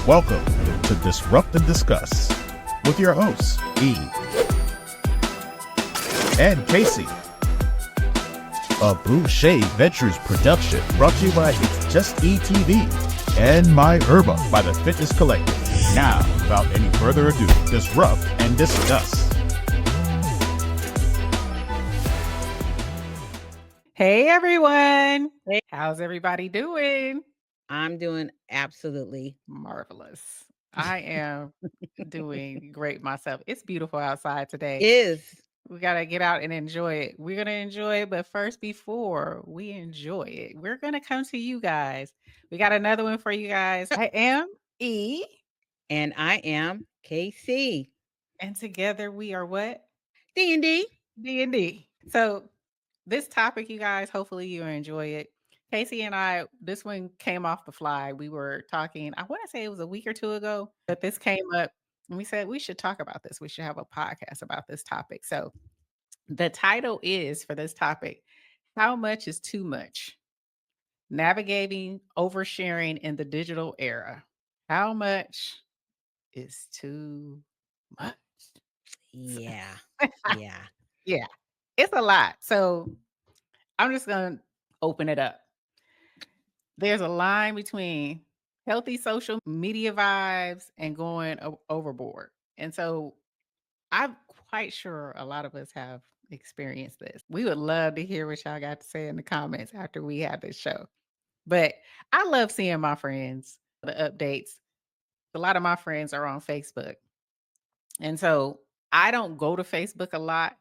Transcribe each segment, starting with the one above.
Welcome to Disrupt and Discuss with your hosts, E and Casey. A Boucher Ventures production brought to you by It's Just ETV and My Herba by the Fitness Collective. Now, without any further ado, disrupt and discuss. Hey everyone. Hey. How's everybody doing? I'm doing absolutely marvelous. I am doing great myself. It's beautiful outside today. is. We got to get out and enjoy it. We're going to enjoy it, but first, before we enjoy it, we're going to come to you guys. We got another one for you guys. I am E. And I am KC. And together we are what? D&D. D&D. So this topic, you guys, hopefully you enjoy it. Casey and I, this one came off the fly. We were talking, I want to say it was a week or two ago, that this came up and we said we should talk about this. We should have a podcast about this topic. So the title is for this topic, How Much is Too Much? Navigating Oversharing in the Digital Era. How much is too much? Yeah. Yeah. Yeah, it's a lot. So I'm just going to open it up. There's a line between healthy social media vibes and going overboard. And so I'm quite sure a lot of us have experienced this. We would love to hear what y'all got to say in the comments after we have this show. But I love seeing my friends, the updates. A lot of my friends are on Facebook. And so I don't go to Facebook a lot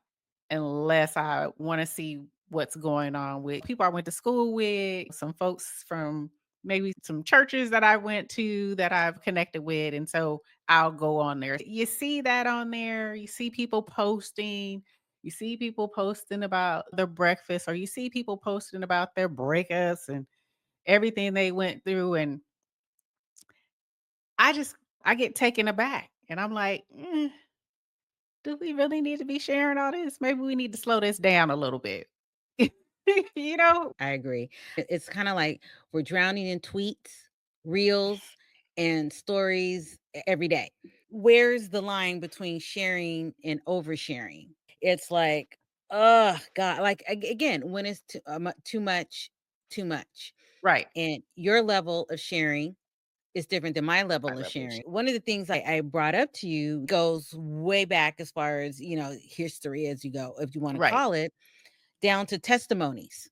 unless I want to see what's going on with people I went to school with, some folks from maybe some churches that I went to that I've connected with. And so I'll go on there. You see that on there. You see people posting. You see people posting about their breakfast, or you see people posting about their breakups and everything they went through. And I get taken aback. And I'm like, do we really need to be sharing all this? Maybe we need to slow this down a little bit. You know? I agree. It's kind of like we're drowning in tweets, reels, and stories every day. Where's the line between sharing and oversharing? It's like, oh God, like again, when it's too much, too much. Right. And your level of sharing is different than my level of sharing. One of the things I brought up to you goes way back as far as, history as you go, if you want to call it, down to testimonies.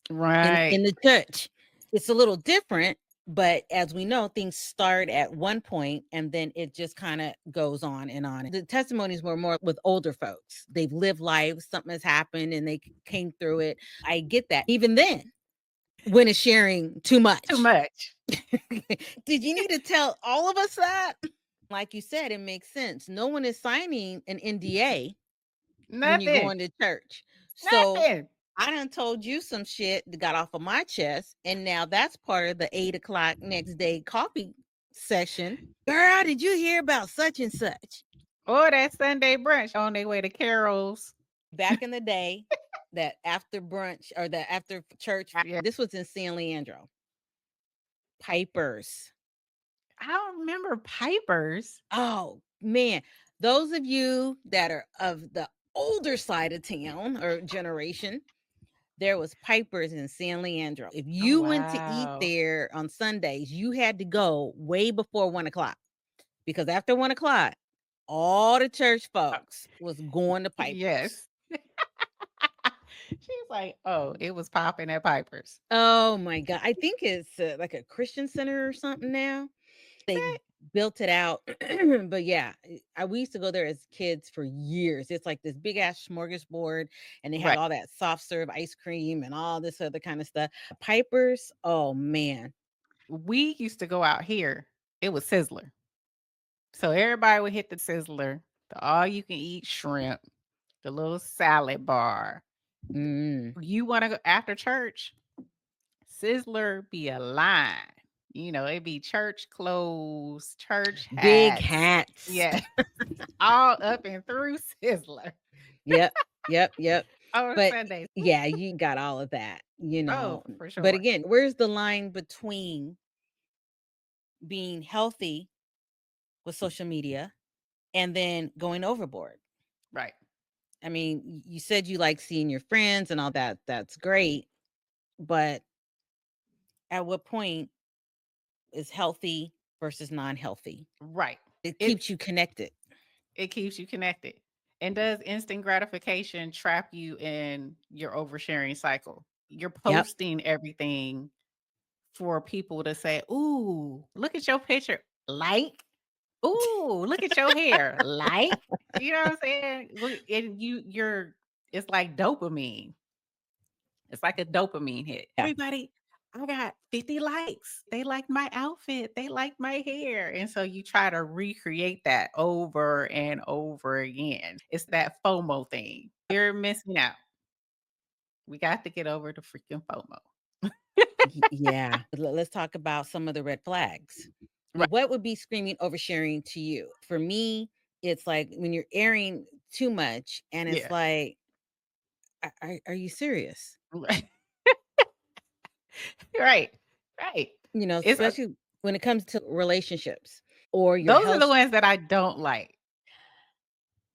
Right. In the church. It's a little different, but as we know, things start at one point and then it just kind of goes on and on. The testimonies were more with older folks. They've lived life, something has happened and they came through it. I get that. Even then, when it's sharing too much. Too much. Did you need to tell all of us that? Like you said, it makes sense. No one is signing an NDA when you're going to church. So I done told you some shit that got off of my chest, and now that's part of the 8 o'clock next day coffee session. Girl, did you hear about such and such? Or that Sunday brunch on their way to Carol's. Back in the day, that after brunch or the after church, this was in San Leandro. Pipers. I don't remember Pipers. Oh, man. Those of you that are of the older side of town or generation, there was Pipers in San Leandro. If you went to eat there on Sundays, you had to go way before 1 o'clock, because after 1 o'clock, all the church folks was going to Pipers. Yes. She's like, oh, it was popping at Pipers. Oh my God. I think it's like a Christian center or something now. They built it out. But yeah, we used to go there as kids for years. It's like this big ass smorgasbord, and they had all that soft serve ice cream and all this other kind of stuff. Pipers, oh man. We used to go out here. It was Sizzler. So everybody would hit the Sizzler, the all you can eat shrimp, the little salad bar. You want to go after church? Sizzler be a line. It'd be church clothes, church hats. Big hats. Yeah. All up and through Sizzler. Yep. On Sundays. Yeah, you got all of that, Oh, for sure. But again, where's the line between being healthy with social media and then going overboard. Right. I mean, you said you like seeing your friends and all that. That's great. But at what point is healthy versus non-healthy? Right. It keeps you connected. It keeps you connected. And does instant gratification trap you in your oversharing cycle? You're posting everything for people to say, "Ooh, look at your picture." Like, "Ooh, look at your hair." Like, you know what I'm saying? Look, and you're it's like dopamine. It's like a dopamine hit. Yeah. Everybody, I got 50 likes. They like my outfit. They like my hair. And so you try to recreate that over and over again. It's that FOMO thing. You're missing out. We got to get over the freaking FOMO. Yeah. Let's talk about some of the red flags. Right. What would be screaming oversharing to you? For me, it's like when you're airing too much and it's Yeah. like, are you serious? Right. Right. Right. You know, It's especially when it comes to relationships or your those are health. the ones that I don't like.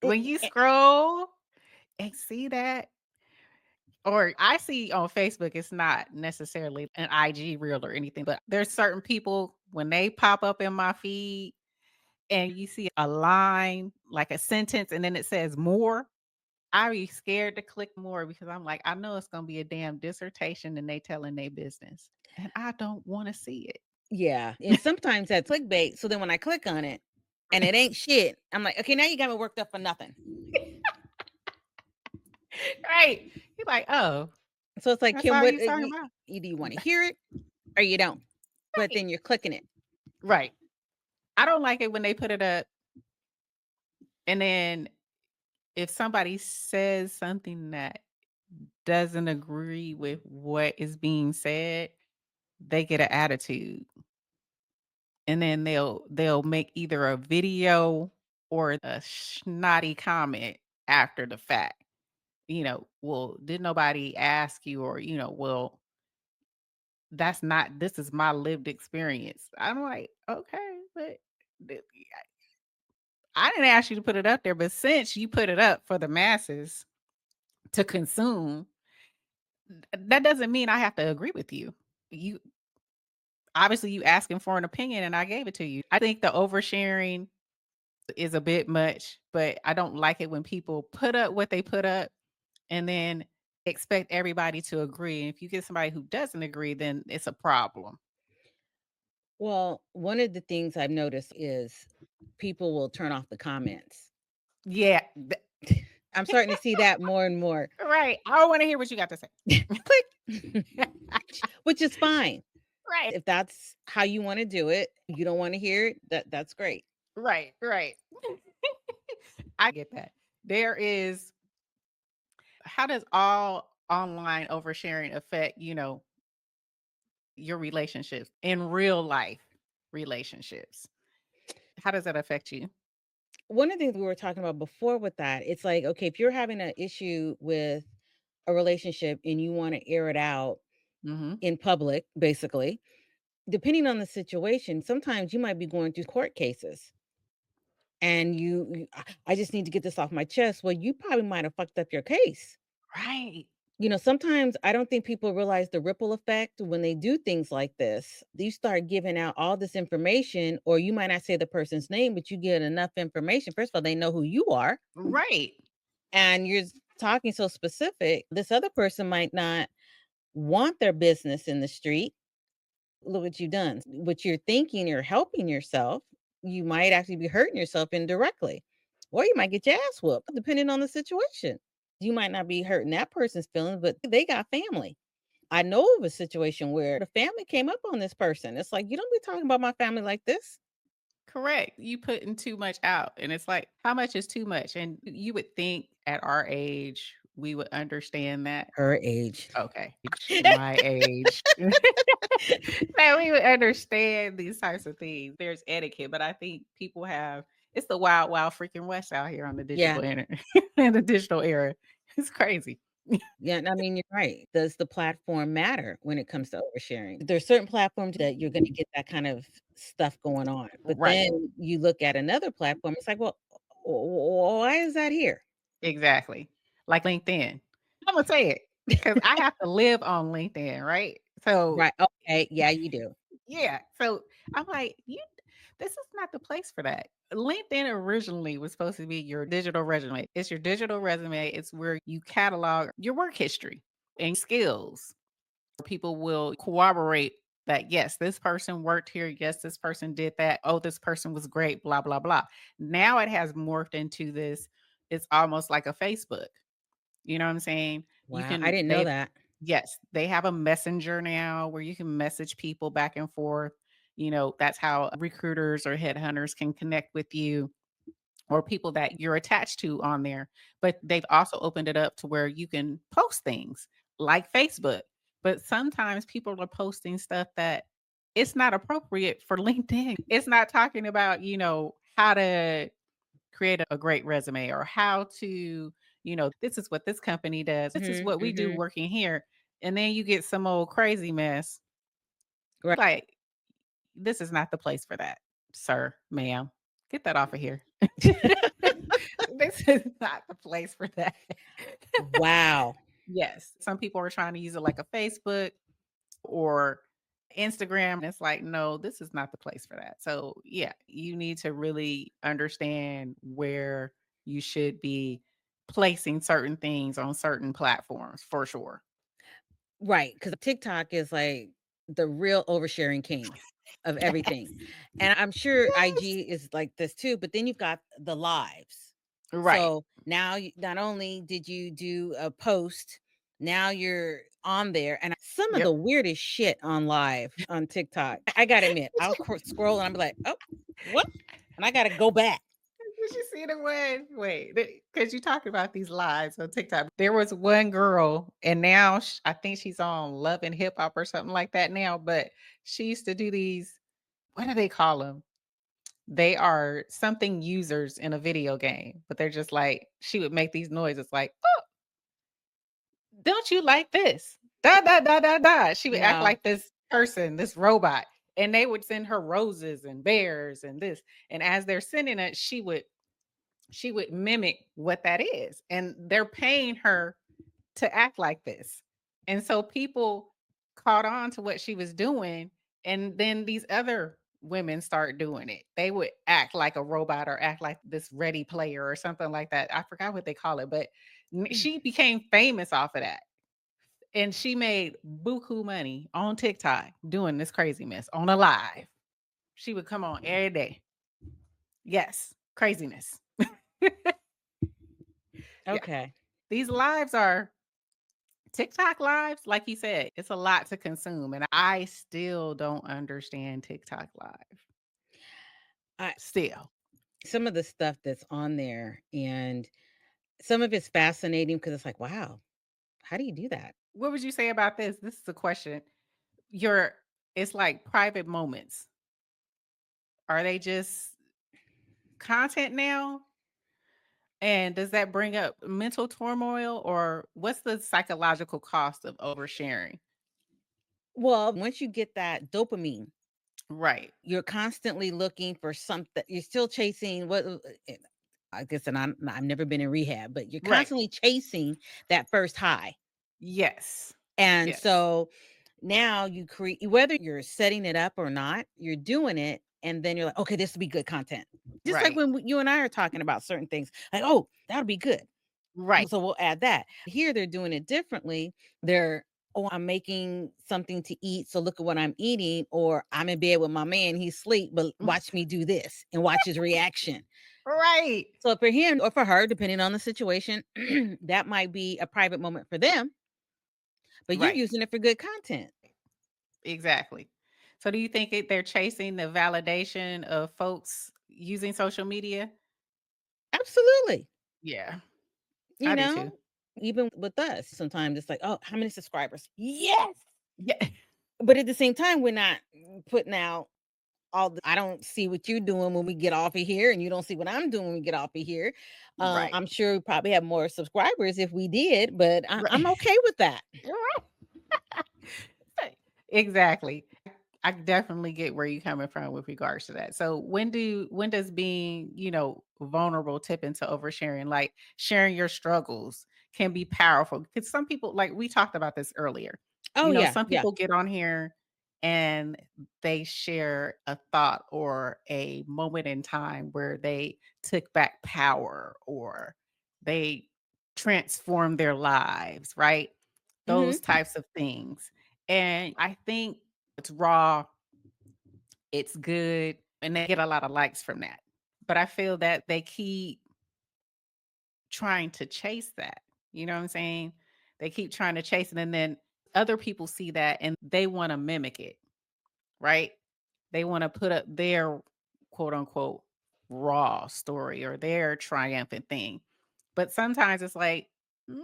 When you scroll and see that, or I see on Facebook, it's not necessarily an IG reel or anything, but there's certain people when they pop up in my feed and you see a line, like a sentence, and then it says more. I be scared to click more because I'm like, I know it's gonna be a damn dissertation and they telling their business. And I don't want to see it. Yeah. And sometimes that's clickbait. So then when I click on it and it ain't shit, I'm like, okay, now you got me worked up for nothing. Right. You're like, oh. So it's like, That's Kim, all what you talking about? either you want to hear it or you don't. But then you're clicking it. Right. I don't like it when they put it up and then if somebody says something that doesn't agree with what is being said, they get an attitude. And then they'll make either a video or a snotty comment after the fact. Well, did nobody ask you? Or, well, this is my lived experience. I'm like, okay, but th- I didn't ask you to put it up there, but since you put it up for the masses to consume, that doesn't mean I have to agree with you. You obviously you asking for an opinion and I gave it to you. I think the oversharing is a bit much, but I don't like it when people put up what they put up and then expect everybody to agree. And if you get somebody who doesn't agree, then it's a problem. Well, one of the things I've noticed is people will turn off the comments. Yeah. I'm starting to see that more and more. Right. I don't want to hear what you got to say. Click. Which is fine. Right. If that's how you want to do it, you don't want to hear it, that's great. Right. Right. I get that. How does all online oversharing affect, your relationships in real life relationships? How does that affect you? One of the things we were talking about before with that, it's like, okay, if you're having an issue with a relationship and you want to air it out in public, basically, depending on the situation, sometimes you might be going through court cases and I just need to get this off my chest. Well, you probably might have fucked up your case. Right. Sometimes I don't think people realize the ripple effect when they do things like this. You start giving out all this information, or you might not say the person's name, but you get enough information. First of all, they know who you are. Right. And you're talking so specific. This other person might not want their business in the street. Look what you've done. What you're thinking, you're helping yourself. You might actually be hurting yourself indirectly, or you might get your ass whooped, depending on the situation. You might not be hurting that person's feelings, but they got family. I know of a situation where the family came up on this person. It's like, you don't be talking about my family like this. Correct. You putting too much out. And it's like, how much is too much? And you would think at our age, we would understand that. Her age. Okay. My age. That we would understand these types of things. There's etiquette, but I think people it's the wild, wild freaking west out here on the digital internet, in the digital era. It's crazy. Yeah, I mean, you're right. Does the platform matter when it comes to oversharing? There's certain platforms that you're going to get that kind of stuff going on. But Right. then you look at another platform, it's like, well, why is that here? Exactly. Like LinkedIn. I'm gonna say it because I have to live on LinkedIn, right? So Right. Okay. Yeah, you do. yeah. So I'm like, this is not the place for that. LinkedIn originally was supposed to be your digital resume. It's your digital resume. It's where you catalog your work history and skills. People will corroborate that, yes, this person worked here. Yes, this person did that. Oh, this person was great, blah, blah, blah. Now it has morphed into this. It's almost like a Facebook. You know what I'm saying? Wow. I didn't know that. Yes, they have a messenger now where you can message people back and forth. That's how recruiters or headhunters can connect with you or people that you're attached to on there. But they've also opened it up to where you can post things like Facebook. But sometimes people are posting stuff that it's not appropriate for LinkedIn. It's not talking about, how to create a great resume or how to, this is what this company does. This is what we do Mm-hmm. working here. And then you get some old crazy mess. Right. Like, this is not the place for that, sir, ma'am. Get that off of here. This is not the place for that. Wow. Yes. Some people are trying to use it like a Facebook or Instagram. And it's like, no, this is not the place for that. So, yeah, you need to really understand where you should be placing certain things on certain platforms for sure. Right. Because TikTok is like the real oversharing king of everything. Yes. And I'm sure Yes. IG is like this too, but then you've got the lives. Right. So now not only did you do a post, now you're on there. And some of Yep. the weirdest shit on live on TikTok. I got to admit, I'll scroll and I'm like, oh, what? And I got to go back. Did you see the one? Wait, because you talking about these lives on TikTok. There was one girl, and now I think she's on Love and Hip Hop or something like that now. But she used to do these. What do they call them? They are something users in a video game, but they're just like she would make these noises like, "Oh, don't you like this?" Da da da da da. She would act Yeah. like this person, this robot, and they would send her roses and bears and this. And as they're sending it, she would mimic what that is. And they're paying her to act like this. And so people caught on to what she was doing. And then these other women start doing it. They would act like a robot or act like this ready player or something like that. I forgot what they call it, but she became famous off of that. And she made buku money on TikTok doing this crazy mess on a live. She would come on every day. Yes, craziness. Yeah. Okay. These lives are TikTok lives, like you said, it's a lot to consume. And I still don't understand TikTok live. I, Still. some of the stuff that's on there, and some of it's fascinating because it's like, wow, how do you do that? What would you say about this? This is a question. Your It's like private moments. Are they just content now? And does that bring up mental turmoil or what's the psychological cost of oversharing? Well, once you get that dopamine, Right. you're constantly looking for something. You're still chasing what I guess, and I've never been in rehab, but you're Right. constantly chasing that first high. Yes. And Yes. so now you create, whether you're setting it up or not, you're doing it. And then you're like, okay, this will be good content. Just like Right. when you and I are talking about certain things, like, oh, that'll be good. Right. So we'll add that. Here they're doing it differently. They're, oh, I'm making something to eat. So look at what I'm eating. Or I'm in bed with my man, he's asleep, but watch me do this and watch his reaction. Right. So for him or for her, depending on the situation, that might be a private moment for them, but you're Right. using it for good content. Exactly. So do you think they're chasing the validation of folks using social media? Absolutely. Yeah, You I do too. know, even with us, sometimes it's like, oh, how many subscribers? Yes. Yeah. But at the same time, we're not putting out I don't see what you're doing when we get off of here, and you don't see what I'm doing when we get off of here. Right. I'm sure we probably have more subscribers if we did, but I'm Right. okay with that. Exactly. I definitely get where you're coming from with regards to that. So when does being, vulnerable tip into oversharing? Like sharing your struggles can be powerful because some people, like we talked about this earlier. Oh yeah, Some yeah. people get on here and they share a thought or a moment in time where they took back power or they transformed their lives, right? Hmm. Those types of things. And I think it's raw, it's good, and they get a lot of likes from that. But I feel that they keep trying to chase that. You know what I'm saying? They keep trying to chase it, and then other people see that and they want to mimic it, right? They want to put up their quote unquote raw story or their triumphant thing. But sometimes it's like, mm,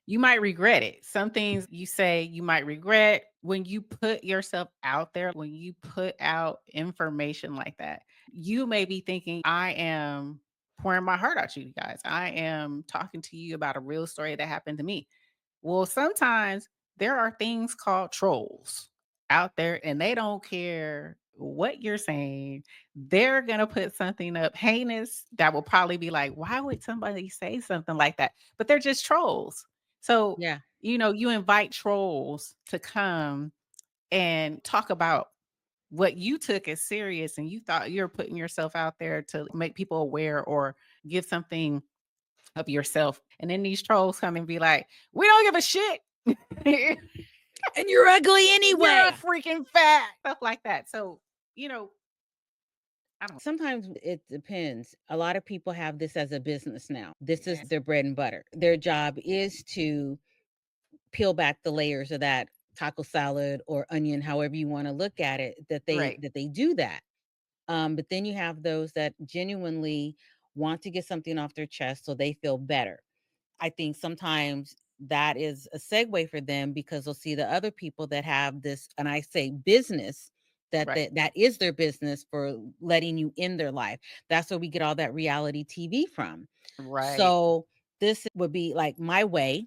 you might regret it. Some things you say you might regret when you put yourself out there, when you put out information like that. You may be thinking, I am pouring my heart out to you guys. I am talking to you about a real story that happened to me. Well, sometimes there are things called trolls out there and they don't care what you're saying. They're going to put something up heinous that will probably be like, why would somebody say something like that? But they're just trolls. So, Yeah. you invite trolls to come and talk about what you took as serious and you thought you're putting yourself out there to make people aware or give something of yourself. And then these trolls come and be like, we don't give a shit. And you're ugly You're anyway. freaking fat. Stuff like that. So, you know, I don't Sometimes it depends. A lot of people have this as a business now. This is Yes. their bread and butter. Their job is to peel back the layers of that taco salad or onion, however you want to look at it, Right. that they do that. But then you have those that genuinely want to get something off their chest so they feel better. I think sometimes that is a segue for them because they'll see the other people that have this, and I say business, Right. that is their business for letting you in their life. That's where we get all that reality TV from. Right. So this would be like my way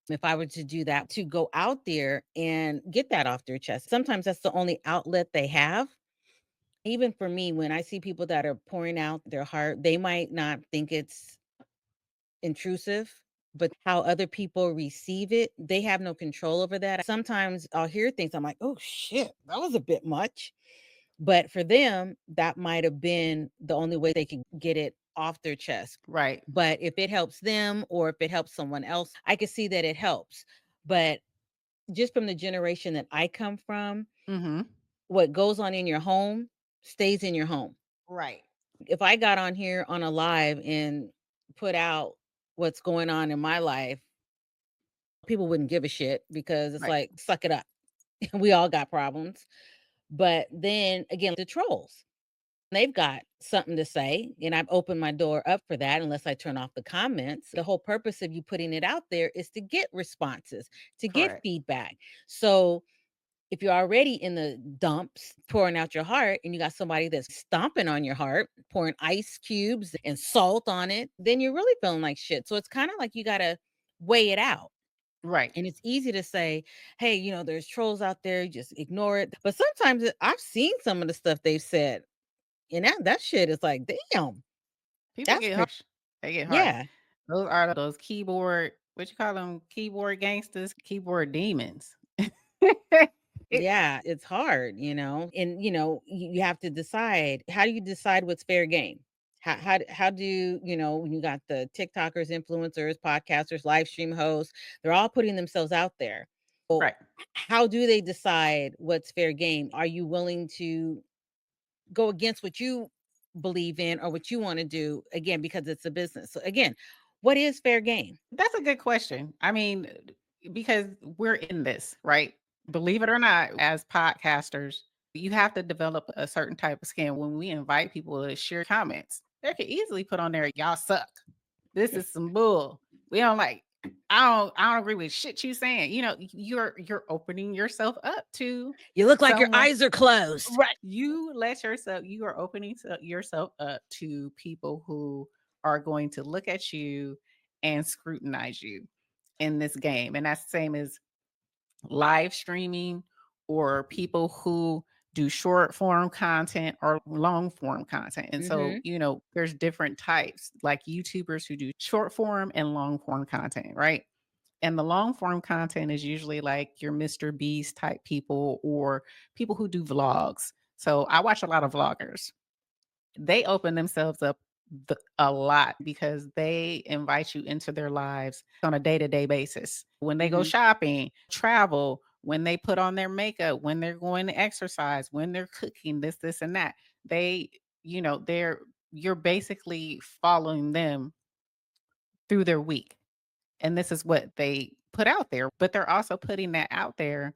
if I were to do that, to go out there and get that off their chest. Sometimes that's the only outlet they have. Even for me, when I see people that are pouring out their heart, they might not think it's intrusive, but how other people receive it, they have no control over that. Sometimes I'll hear things, I'm like, oh shit, that was a bit much. But for them, that might have been the only way they can get it off their chest. Right. But if it helps them or if it helps someone else, I can see that it helps. But just from the generation that I come from, Mm-hmm. what goes on in your home stays in your home. Right. If I got on here on a live and put out what's going on in my life, people wouldn't give a shit because it's Right. like, suck it up. We all got problems. But then again, the trolls, they've got something to say. And I've opened my door up for that unless I turn off the comments. The whole purpose of you putting it out there is to get responses, to get Correct. feedback. So if you're already in the dumps pouring out your heart and you got somebody that's stomping on your heart, pouring ice cubes and salt on it, then you're really feeling like shit. So it's kind of like you got to weigh it out. Right. And it's easy to say, hey, there's trolls out there, you just ignore it. But sometimes I've seen some of the stuff they've said, and that shit is like, damn, People that's get crazy. harsh. They get harsh. Yeah. Those are those keyboard, what you call them? Keyboard gangsters, keyboard demons. it, Yeah, it's hard, and you have to decide. How do you decide what's fair game? How do when you got the TikTokers, influencers, podcasters, live stream hosts, they're all putting themselves out there. So right. how do they decide what's fair game? Are you willing to go against what you believe in or what you want to do again because it's a business? So again, what is fair game? That's a good question. I mean, because we're in this, right? Believe it or not, as podcasters, you have to develop a certain type of skin. When we invite people to share comments, they can easily put on there, y'all suck. This is some bull. We don't like. I don't agree with shit you saying. You're opening yourself up to You look like your someone. eyes are closed. Right. You are opening yourself up to people who are going to look at you and scrutinize you in this game. And that's the same as live streaming or people who do short form content or long form content. And so, there's different types, like YouTubers who do short form and long form content, right? And the long form content is usually like your Mr. Beast type people or people who do vlogs. So I watch a lot of vloggers. They open themselves up a lot because they invite you into their lives on a day-to-day basis. When they go shopping, travel, when they put on their makeup, when they're going to exercise, when they're cooking, this and that. They, you're basically following them through their week. And this is what they put out there, but they're also putting that out there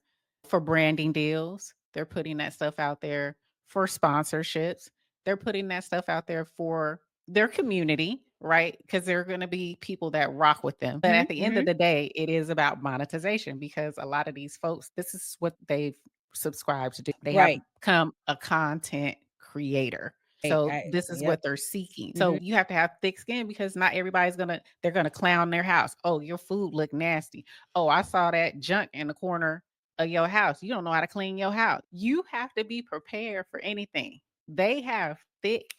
for branding deals. They're putting that stuff out there for sponsorships. They're putting that stuff out there for their community, right? Because there are going to be people that rock with them. But at the end of the day, it is about monetization because a lot of these folks, this is what they've subscribed to do. They have become a content creator. So this is what they're seeking. So you have to have thick skin because not everybody's they're gonna clown their house. Oh, your food look nasty. Oh, I saw that junk in the corner of your house. You don't know how to clean your house. You have to be prepared for anything. They have thick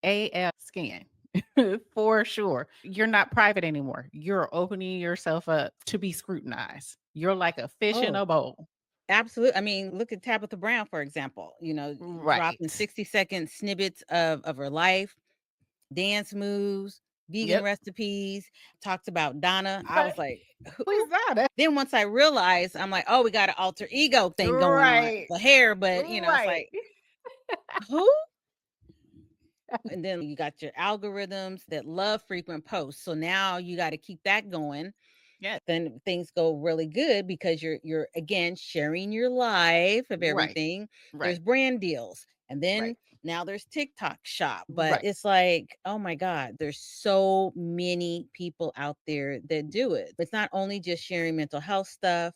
AF skin for sure. You're not private anymore. You're opening yourself up to be scrutinized. You're like a fish in a bowl. Absolutely. I mean, look at Tabitha Brown, for example, dropping 60-second snippets of her life, dance moves, vegan recipes, talked about Donna. I was like, who's that? Then once I realized, I'm like, oh, we got an alter ego thing going on. The hair, but it's like, who? And then you got your algorithms that love frequent posts. So now you got to keep that going. Yeah. Then things go really good because you're again sharing your life of everything. There's brand deals. And then now there's TikTok shop. But it's like, oh my God, there's so many people out there that do it. It's not only just sharing mental health stuff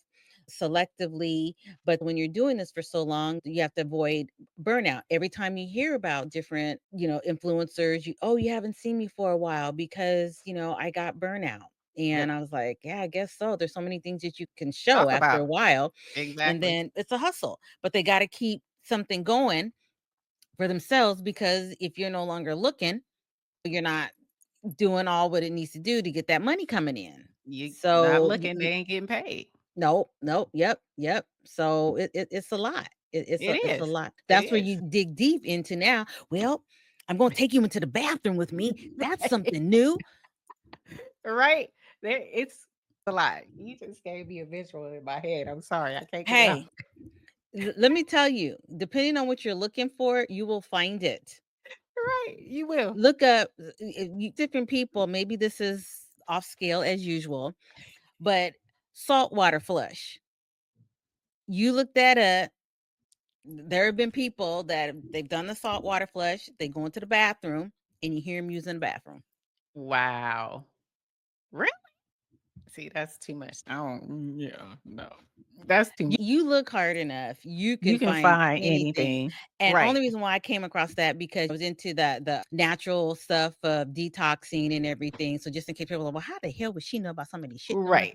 selectively, but when you're doing this for so long, you have to avoid burnout. Every time you hear about different, influencers, you haven't seen me for a while because, I got burnout. And I was like, yeah, I guess so. There's so many things that you can show after a while. Exactly. And then it's a hustle, but they got to keep something going for themselves because if you're no longer looking, you're not doing all what it needs to do to get that money coming in. You not So looking, they ain't getting paid. Nope. Yep. So it's a lot. It's a lot. That's where you dig deep into now. Well, I'm going to take you into the bathroom with me. That's something new. Right. It's a lot. You just gave me a visual in my head. I'm sorry. I can't get Hey, let me tell you, depending on what you're looking for, you will find it. Right. You will. Look up different people. Maybe this is off scale as usual, but saltwater flush. You look that up. There have been people that they've done the saltwater flush. They go into the bathroom and you hear them using the bathroom. Wow. Really? See, that's too much. No. That's too much. You look hard enough, you can find anything. And only reason why I came across that because I was into the natural stuff of detoxing and everything. So just in case people are like, well, how the hell would she know about somebody shit? Right.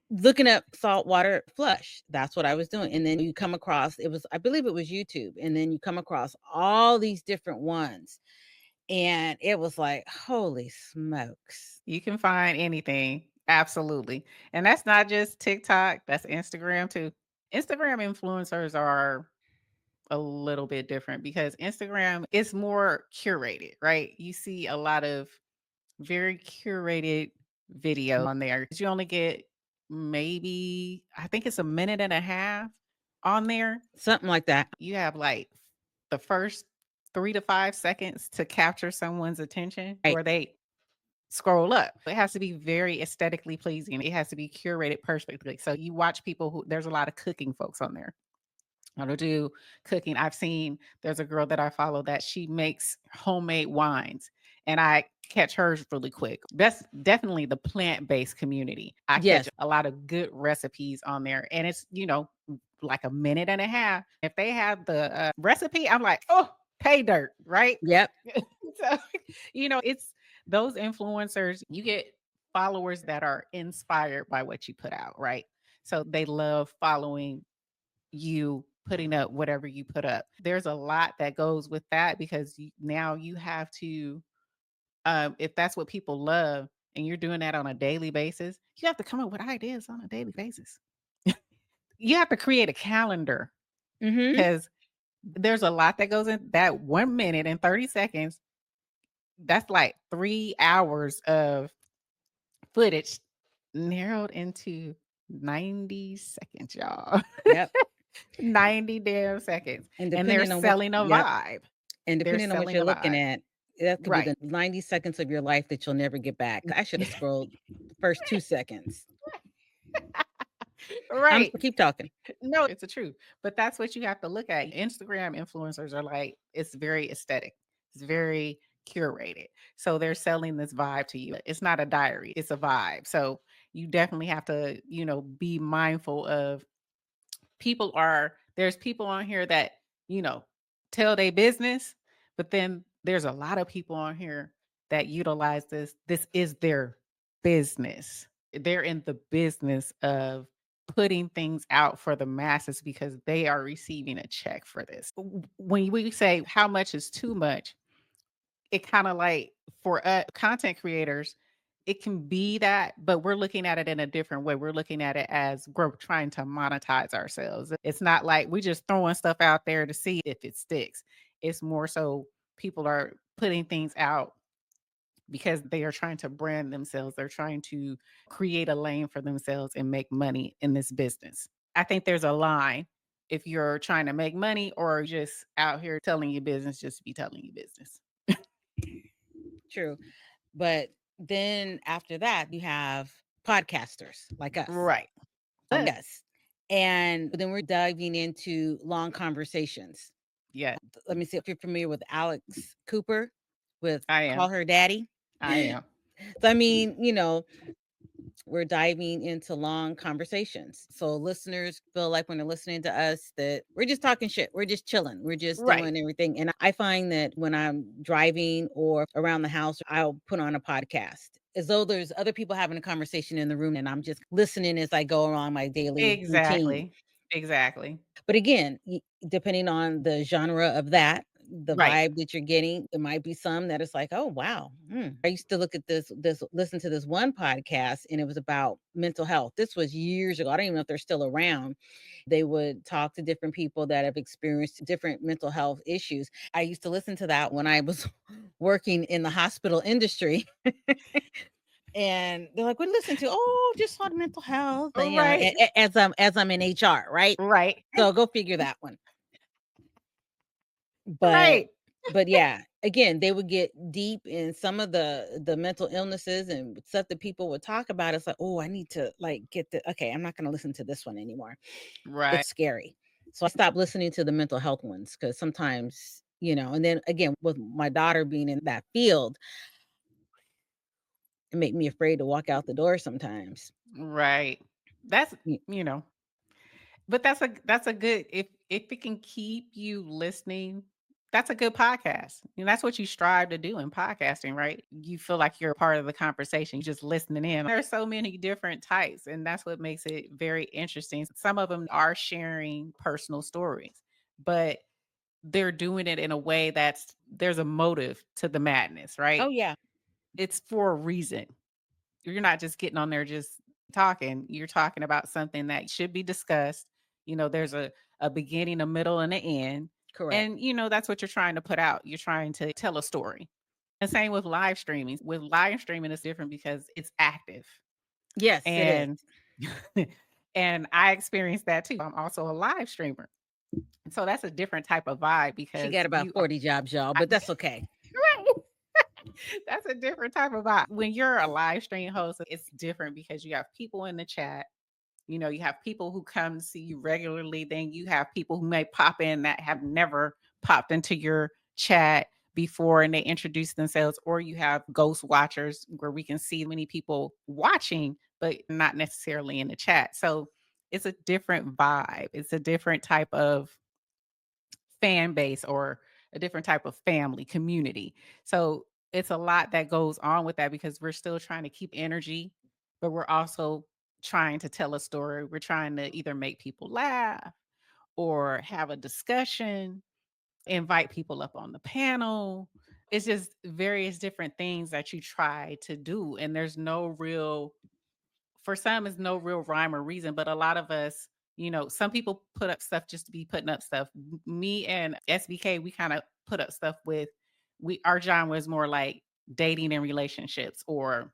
Looking up saltwater flush. That's what I was doing. And then you come across, I believe it was YouTube. And then you come across all these different ones. And it was like, holy smokes. You can find anything. Absolutely. And that's not just TikTok, that's Instagram too. Instagram influencers are a little bit different because Instagram is more curated, right? You see a lot of very curated video on there. You only get maybe, I think it's a minute and a half on there. Something like that. You have like the first 3 to 5 seconds to capture someone's attention where they scroll up. It has to be very aesthetically pleasing. It has to be curated perfectly. So you watch people there's a lot of cooking folks on there. How to do cooking. I've seen there's a girl that I follow that she makes homemade wines and I catch hers really quick. That's definitely the plant-based community. I catch a lot of good recipes on there, and it's, like a minute and a half. If they have the recipe, I'm like, oh, pay dirt, right? Yep. So, it's those influencers, you get followers that are inspired by what you put out, right? So they love following you, putting up whatever you put up. There's a lot that goes with that because now you have to, if that's what people love and you're doing that on a daily basis, you have to come up with ideas on a daily basis. You have to create a calendar because there's a lot that goes in that 1 minute and 30 seconds. That's like 3 hours of footage narrowed into 90 seconds, y'all. Yep. 90 damn seconds. And they're depending on what selling a vibe. and They're depending on what selling you're a looking vibe. at, that could be Right. the 90 seconds of your life that you'll never get back. I should have scrolled the first 2 seconds. Right. Keep talking. No, it's the truth. But that's what you have to look at. Instagram influencers are like, it's very aesthetic. It's very curated. So they're selling this vibe to you. It's not a diary, it's a vibe. So you definitely have to, be mindful of there's people on here that, tell their business, but then there's a lot of people on here that utilize this. This is their business. They're in the business of putting things out for the masses because they are receiving a check for this. When we say how much is too much, it kind of like for content creators, it can be that, but we're looking at it in a different way. We're looking at it as we're trying to monetize ourselves. It's not like we're just throwing stuff out there to see if it sticks. It's more so people are putting things out because they are trying to brand themselves. They're trying to create a lane for themselves and make money in this business. I think there's a line if you're trying to make money or just out here telling your business just to be telling your business. True. But then after that, you have podcasters like us. Right. Yes. And then we're diving into long conversations. Yeah. Let me see if you're familiar with Alex Cooper with I am. Call Her Daddy. I am. So, I mean, we're diving into long conversations. So listeners feel like when they're listening to us that we're just talking shit. We're just chilling. We're just doing everything. And I find that when I'm driving or around the house, I'll put on a podcast as though there's other people having a conversation in the room and I'm just listening as I go along my daily routine. Exactly. But again, depending on the genre of that, the vibe that you're getting, there might be some that it's like, oh, wow. I used to look at listen to this one podcast and it was about mental health. This was years ago. I don't even know if they're still around. They would talk to different people that have experienced different mental health issues. I used to listen to that when I was working in the hospital industry. And they're like, we listen to, just on mental health. As I'm in HR, right? Right. So go figure that one. But yeah, again, they would get deep in some of the mental illnesses and stuff that people would talk about. It's like, oh, I need to okay, I'm not going to listen to this one anymore. Right. It's scary. So I stopped listening to the mental health ones because sometimes, and then again, with my daughter being in that field, it made me afraid to walk out the door sometimes. Right. That's, but that's a good, if it can keep you listening, that's a good podcast. That's what you strive to do in podcasting, right? You feel like you're a part of the conversation, you're just listening in. There are so many different types, and that's what makes it very interesting. Some of them are sharing personal stories, but they're doing it in a way there's a motive to the madness, right? Oh, yeah. It's for a reason. You're not just getting on there just talking. You're talking about something that should be discussed. There's a beginning, a middle, and an end. Correct. And, that's what you're trying to put out. You're trying to tell a story. And same with live streaming. With live streaming, it's different because it's active. Yes, it is. And I experienced that too. I'm also a live streamer. So that's a different type of vibe because she got about 40 jobs, y'all, but that's okay. Right. That's a different type of vibe. When you're a live stream host, it's different because you have people in the chat. You have people who come to see you regularly. Then you have people who may pop in that have never popped into your chat, before and they introduce themselves, or you have ghost watchers where we can see many people watching, but not necessarily in the chat. So it's a different vibe. It's a different type of fan base or a different type of family community. So it's a lot that goes on with that because we're still trying to keep energy, but we're also trying to tell a story. We're trying to either make people laugh or have a discussion, invite people up on the panel. It's just various different things that you try to do. And there's no real, for some, is no real rhyme or reason, but a lot of us, some people put up stuff just to be putting up stuff. Me and SBK, we kind of put up stuff with, our genre is more like dating and relationships or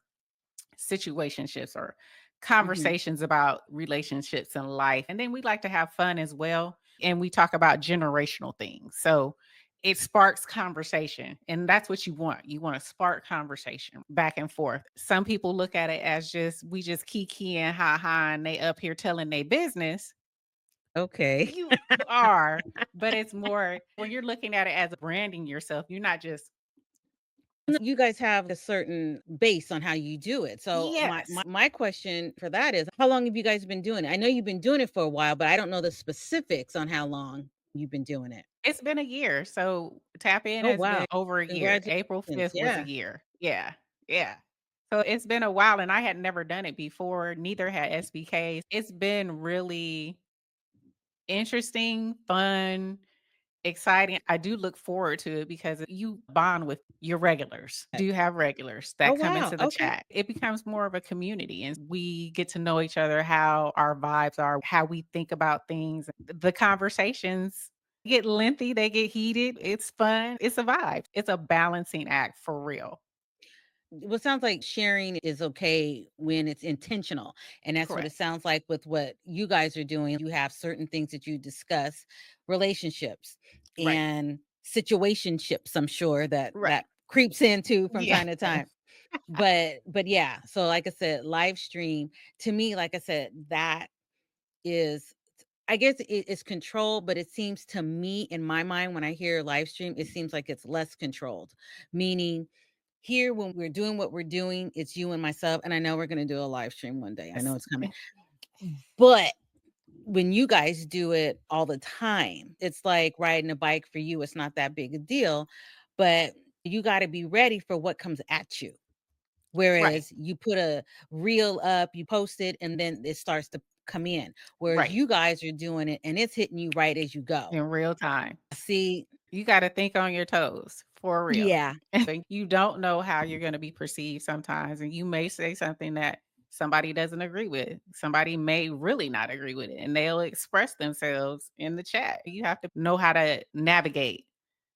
situationships or Mhm. conversations about relationships and life. And then we like to have fun as well. And we talk about generational things. So it sparks conversation. And that's what you want. You want to spark conversation back and forth. Some people look at it as just, we just kiki and ha ha, and they up here telling their business. Okay. You are, but it's more when you're looking at it as branding yourself, you're not just, You guys have a certain base on how you do it. So yes. my question for that is, how long have you guys been doing it? I know you've been doing it for a while, but I don't know the specifics on how long you've been doing it. It's been a year, so Tap In Oh, has wow. been over a year. April Congratulations. 5th was a Yeah. year. Yeah, yeah. So it's been a while, and I had never done it before, neither had SBK. It's been really interesting, fun, exciting. I do look forward to it because you bond with your regulars. Do you have regulars Oh, that come wow. into the Okay. chat? It becomes more of a community and we get to know each other, how our vibes are, how we think about things. The conversations get lengthy, they get heated. It's fun. It's a vibe. It's a balancing act for real. Well, it sounds like sharing is okay when it's intentional. And that's what it Correct. sounds like with what you guys are doing. You have certain things that you discuss, relationships Right. and situationships, I'm sure that Right. creeps into from Yeah. time to time. But yeah, so like I said, live stream to me, like I said, that is, I guess it's controlled, but it seems to me in my mind when I hear live stream, it seems like it's less controlled. Meaning here when we're doing what we're doing, it's you and myself. And I know we're gonna do a live stream one day. I know Yes. it's coming. But when you guys do it all the time, it's like riding a bike for you, it's not that big a deal. But you got to be ready for what comes at you. Right. Whereas you put a reel up, you post it, and then it starts to come in. Whereas Right. you guys are doing it and it's hitting you right as you go. In real time. See, You gotta think on your toes, for real. yeah. And you don't know how you're gonna be perceived sometimes, and you may say something that somebody doesn't agree with. Somebody may really not agree with it, and they'll express themselves in the chat. You have to know how to navigate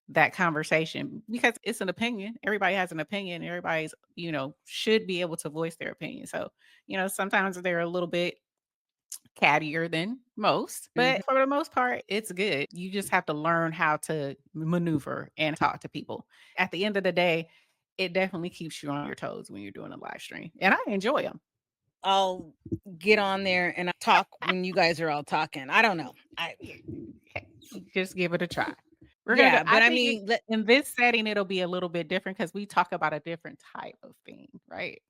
that conversation because it's an opinion. Everybody has an opinion. Everybody's, should be able to voice their opinion. So, sometimes they're a little bit cattier than most, Mhm. but for the most part, it's good. You just have to learn how to maneuver and talk to people. At the end of the day, it definitely keeps you on your toes when you're doing a live stream, and I enjoy them. I'll get on there and I talk when you guys are all talking. I don't know. Just give it a try. We're gonna go. Yeah, I but I think mean, in this setting, it'll be a little bit different because we talk about a different type of thing, right?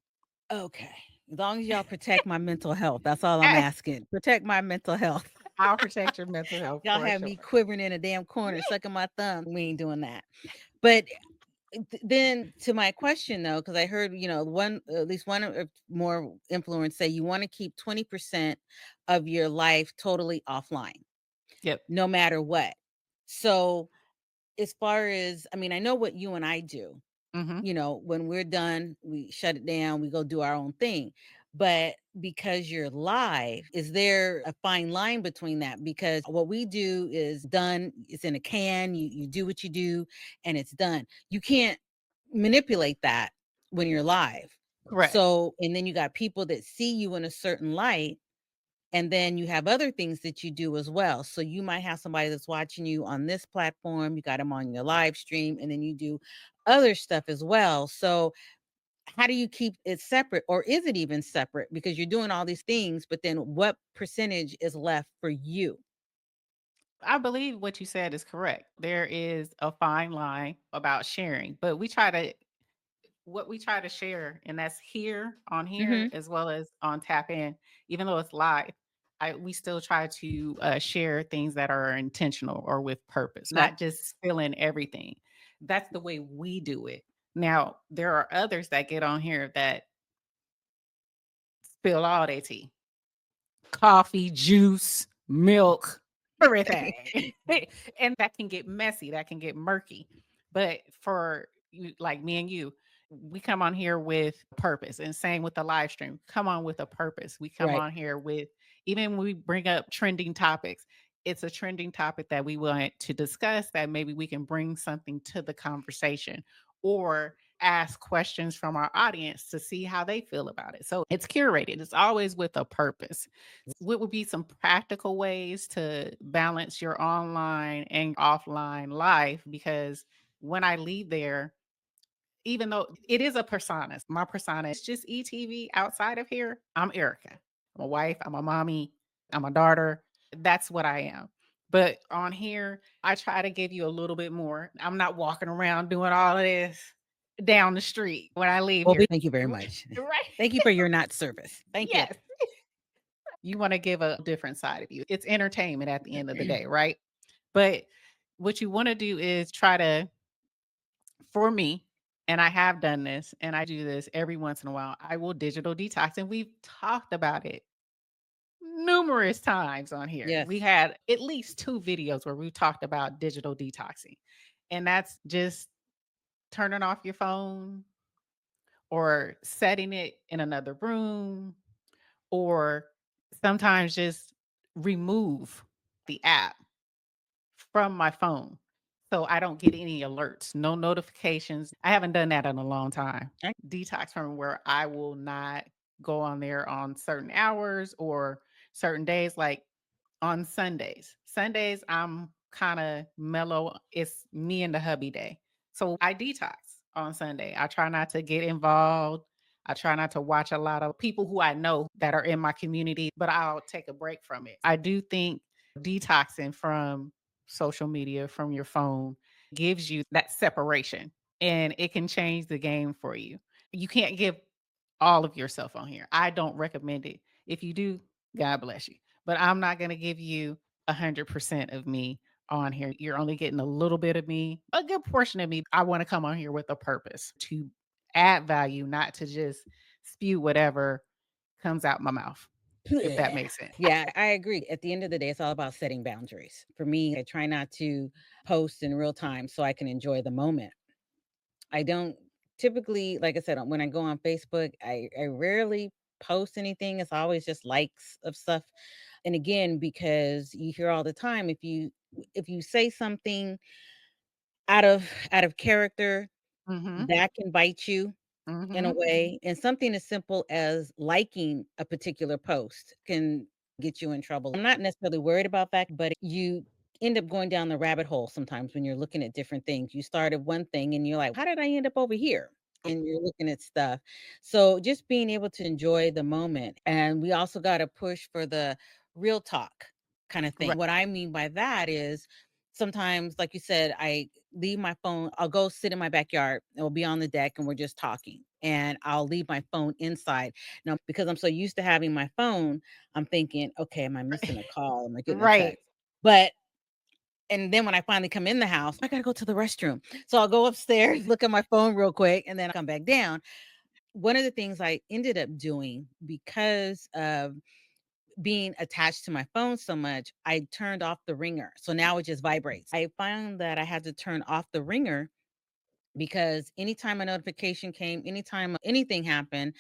okay. As long as y'all protect my mental health, that's all I'm asking. Protect my mental health. I'll protect your mental health Y'all for have me sure. quivering in a damn corner, sucking my thumb. We ain't doing that. But then to my question though, because I heard, one at least one or more influence say you want to keep 20% of your life totally offline, Yep. no matter what. So as far as, I mean, I know what you and I do. Hmm. When we're done, we shut it down, we go do our own thing. But because you're live, is there a fine line between that? Because what we do is done, it's in a can, you do what you do and it's done. You can't manipulate that when you're live. Correct. So, and then you got people that see you in a certain light and then you have other things that you do as well. So you might have somebody that's watching you on this platform, you got them on your live stream, and then you do other stuff as well. So how do you keep it separate, or is it even separate? Because you're doing all these things, but then what percentage is left for you? I believe what you said is correct. There is a fine line about sharing, but what we try to share, and that's here on here Mm-hmm. as well as on Tap In, even though it's live. We still try to share things that are intentional or with purpose, not just spilling everything. That's the way we do it. Now, there are others that get on here that spill all their tea, coffee, juice, milk, everything. And that can get messy, that can get murky. But for you, like me and you, we come on here with purpose, and same with the live stream. Come on with a purpose. We come Right. on here with, even when we bring up trending topics, it's a trending topic that we want to discuss, that maybe we can bring something to the conversation or ask questions from our audience to see how they feel about it. So it's curated, it's always with a purpose. What would be some practical ways to balance your online and offline life? Because when I leave there, even though it is a persona, my persona is just ETV. Outside of here, I'm Erica. I'm a wife, I'm a mommy, I'm a daughter. That's what I am. But on here, I try to give you a little bit more. I'm not walking around doing all of this down the street when I leave Well, here. thank you very much. Right. Thank you for your not service. Thank you. Yes. You want to give a different side of you. It's entertainment at the end of the day, right? But what you want to do is try to, for me, and I have done this and I do this every once in a while, I will digital detox. And we've talked about it numerous times on here. Yes. We had at least 2 videos where we talked about digital detoxing. And that's just turning off your phone or setting it in another room, or sometimes just remove the app from my phone so I don't get any alerts, no notifications. I haven't done that in a long time. I- Detox from where I will not go on there on certain hours or certain days, like on Sundays. Sundays, I'm kind of mellow. It's me and the hubby day. So I detox on Sunday. I try not to get involved. I try not to watch a lot of people who I know that are in my community, but I'll take a break from it. I do think detoxing from social media, from your phone, gives you that separation, and it can change the game for you. You can't give all of yourself on here. I don't recommend it. If you do, God bless you. But I'm not going to give you 100% of me on here. You're only getting a little bit of me, a good portion of me. I want to come on here with a purpose to add value, not to just spew whatever comes out my mouth, if that makes sense. Yeah, I agree. At the end of the day, it's all about setting boundaries. For me, I try not to post in real time so I can enjoy the moment. I don't typically, like I said, when I go on Facebook, I rarely post anything. It's always just likes of stuff. And again, because you hear all the time, if you say something out of character, Mm-hmm. that can bite you in a Mm-hmm. way. And something as simple as liking a particular post can get you in trouble. I'm not necessarily worried about that, but you end up going down the rabbit hole sometimes when you're looking at different things. You started one thing and you're like, how did I end up over here? And you're looking at stuff. So just being able to enjoy the moment. And we also got to push for the real talk kind of thing. Right. What I mean by that is sometimes, like you said, I leave my phone, I'll go sit in my backyard, and we'll be on the deck and we're just talking. And I'll leave my phone inside. Now, because I'm so used to having my phone, I'm thinking, okay, am I missing a call? Am I getting a Right. text? But and then when I finally come in the house, I gotta go to the restroom. So I'll go upstairs, look at my phone real quick, and then I'll come back down. One of the things I ended up doing because of being attached to my phone so much, I turned off the ringer. So now it just vibrates. I found that I had to turn off the ringer because anytime a notification came, anytime anything happened,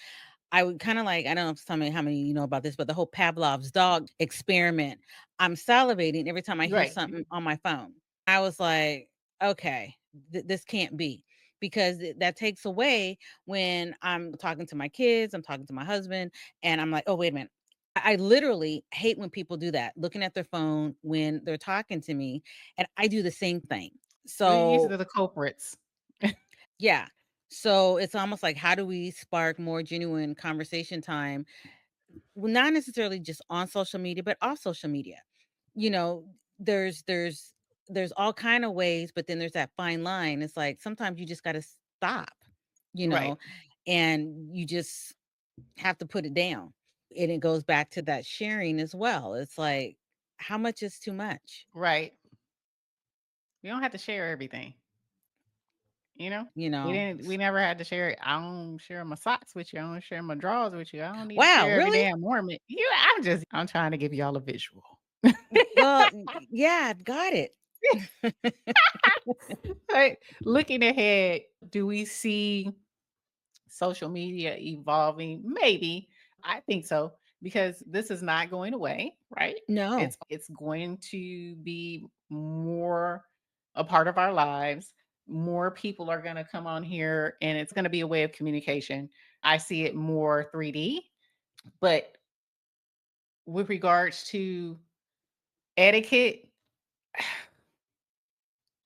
I would kind of like, I don't know if some how many you know about this, but the whole Pavlov's dog experiment. I'm salivating every time I hear Right. something on my phone. I was like, okay, this can't be because that takes away when I'm talking to my kids, I'm talking to my husband, and I'm like, oh, wait a minute. I literally hate when people do that, looking at their phone when they're talking to me. And I do the same thing. These So are the culprits. yeah. So it's almost like, how do we spark more genuine conversation time? Well, not necessarily just on social media, but off social media. You know, there's all kind of ways, but then there's that fine line. It's like sometimes you just got to stop, Right. and you just have to put it down. And it goes back to that sharing as well. It's like, how much is too much? Right. We don't have to share everything. You know. We never had to share it. I don't share my socks with you. I don't share my drawers with you. I don't need to Wow, share every really? damn ornament. I'm trying to give y'all a visual. Well, yeah, I've got it. Right. Looking ahead, do we see social media evolving? Maybe. I think so because this is not going away, right? No. It's going to be more a part of our lives. More people are going to come on here and it's going to be a way of communication. I see it more 3D, but with regards to etiquette,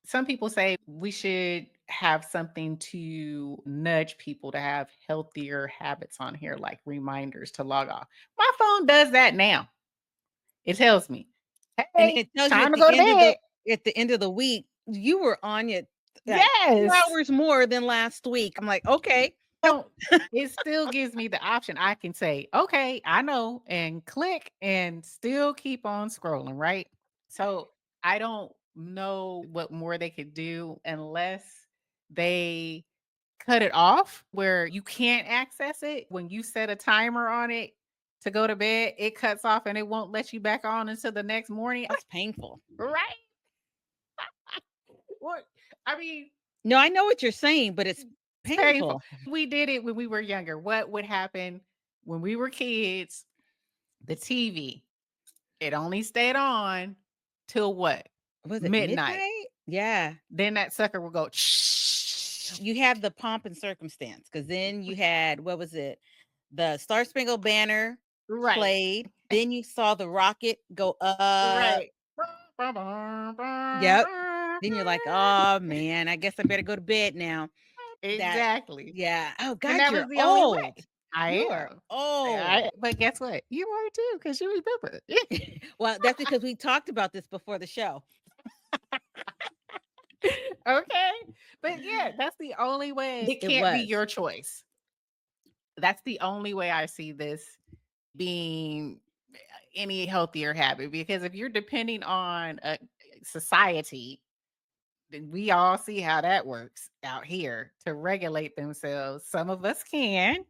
some people say we should have something to nudge people to have healthier habits on here, like reminders to log off. My phone does that now. It tells me, And hey, it tells you time to go to bed. at the end of the week, you were on it like 2 Yes. hours more than last week. I'm like, okay. Don't it still gives me the option. I can say, okay, I know, and click and still keep on scrolling, right? So I don't know what more they could do unless they cut it off where you can't access it. When you set a timer on it to go to bed, it cuts off and it won't let you back on until the next morning. That's painful. Right? What? I mean, No, I know what you're saying, but it's it's painful. painful. We did it when we were younger. What would happen when we were kids? The TV, it only stayed on till what? Was it Midnight. midnight? Yeah. Then that sucker would go. You have the pomp and circumstance because then you had, what was it? The Star Spangled Banner Right. played. Then you saw the rocket go up. Right. Yep. Then you're like, oh man, I guess I better go to bed now. That, Exactly. yeah. Oh And God, that you're was the only way. old. I You are am. old. But guess what? You are too, because you remember. Well, that's because we talked about this before the show. Okay. But yeah, that's the only way. It It can't be was. your choice. That's the only way I see this being any healthier habit, because if you're depending on a society, then we all see how that works out here to regulate themselves. Some of us can,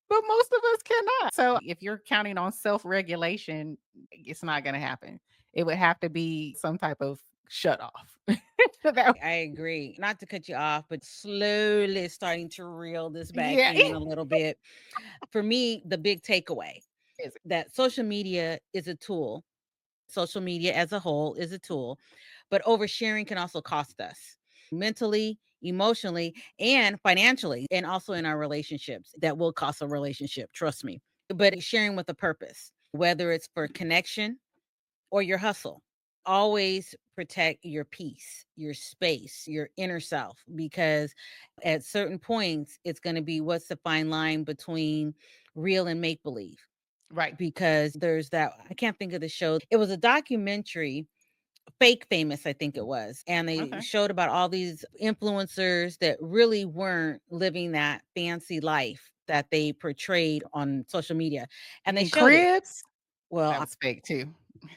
but most of us cannot. So if you're counting on self-regulation, it's not going to happen. It would have to be some type of shut off. I agree. Not to cut you off, but slowly starting to reel this back Yeah. in a little bit. For me, the big takeaway Is that social media is a tool. Social media as a whole is a tool, but oversharing can also cost us mentally, emotionally, and financially, and also in our relationships. That will cost a relationship, trust me. But sharing with a purpose, whether it's for connection or your hustle. Always protect your peace, your space, your inner self, because at certain points, it's going to be what's the fine line between real and make believe. right. Because there's that, I can't think of the show. It was a documentary, Fake Famous, I think it was. And they Okay. showed about all these influencers that really weren't living that fancy life that they portrayed on social media. And they showed it. Cribs. Well, That was fake too.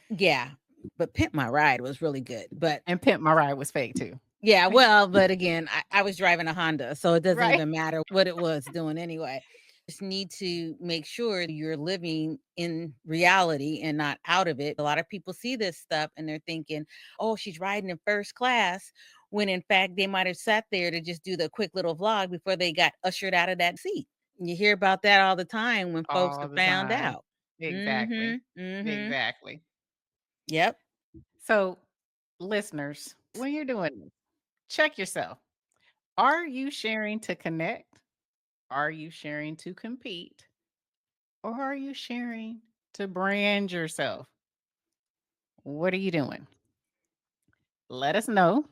yeah, but Pimp My Ride was really good. But And Pimp My Ride was fake too. yeah, well, but again, I was driving a Honda, so it doesn't Right. even matter what it was doing anyway. Just need to make sure you're living in reality and not out of it. A lot of people see this stuff and they're thinking, oh, she's riding in first class, when in fact they might have sat there to just do the quick little vlog before they got ushered out of that seat. You hear about that all the time when folks All are the found time. out. Exactly. Mm-hmm. Mm-hmm. Exactly. Yep. So, listeners, when you're doing this, check yourself. Are you sharing to connect? Are you sharing to compete? Or are you sharing to brand yourself? What are you doing? Let us know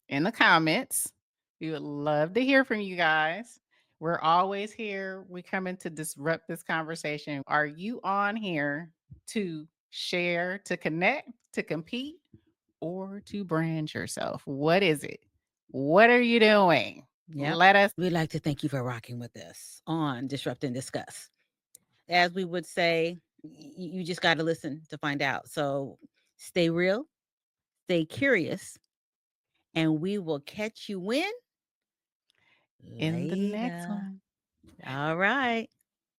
in the comments. We would love to hear from you guys. We're always here. We come in to disrupt this conversation. Are you on here to share, to connect, to compete? or to brand yourself? What is it? What are you doing? Yep. We'd like to thank you for rocking with us on Disrupt and Discuss. As we would say, you just got to listen to find out. So stay real, stay curious, and we will catch you in the next one. All right.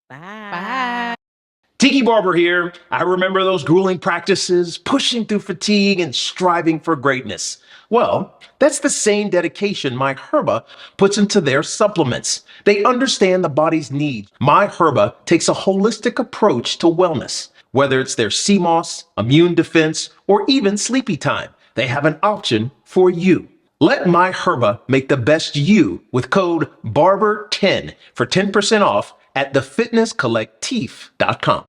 Bye. Bye. Tiki Barber here. I remember those grueling practices, pushing through fatigue and striving for greatness. Well, that's the same dedication My Herba puts into their supplements. They understand the body's needs. My Herba takes a holistic approach to wellness. Whether it's their sea moss, immune defense, or even sleepy time, they have an option for you. Let My Herba make the best you with code BARBER10 for 10% off at thefitnesscollectif.com.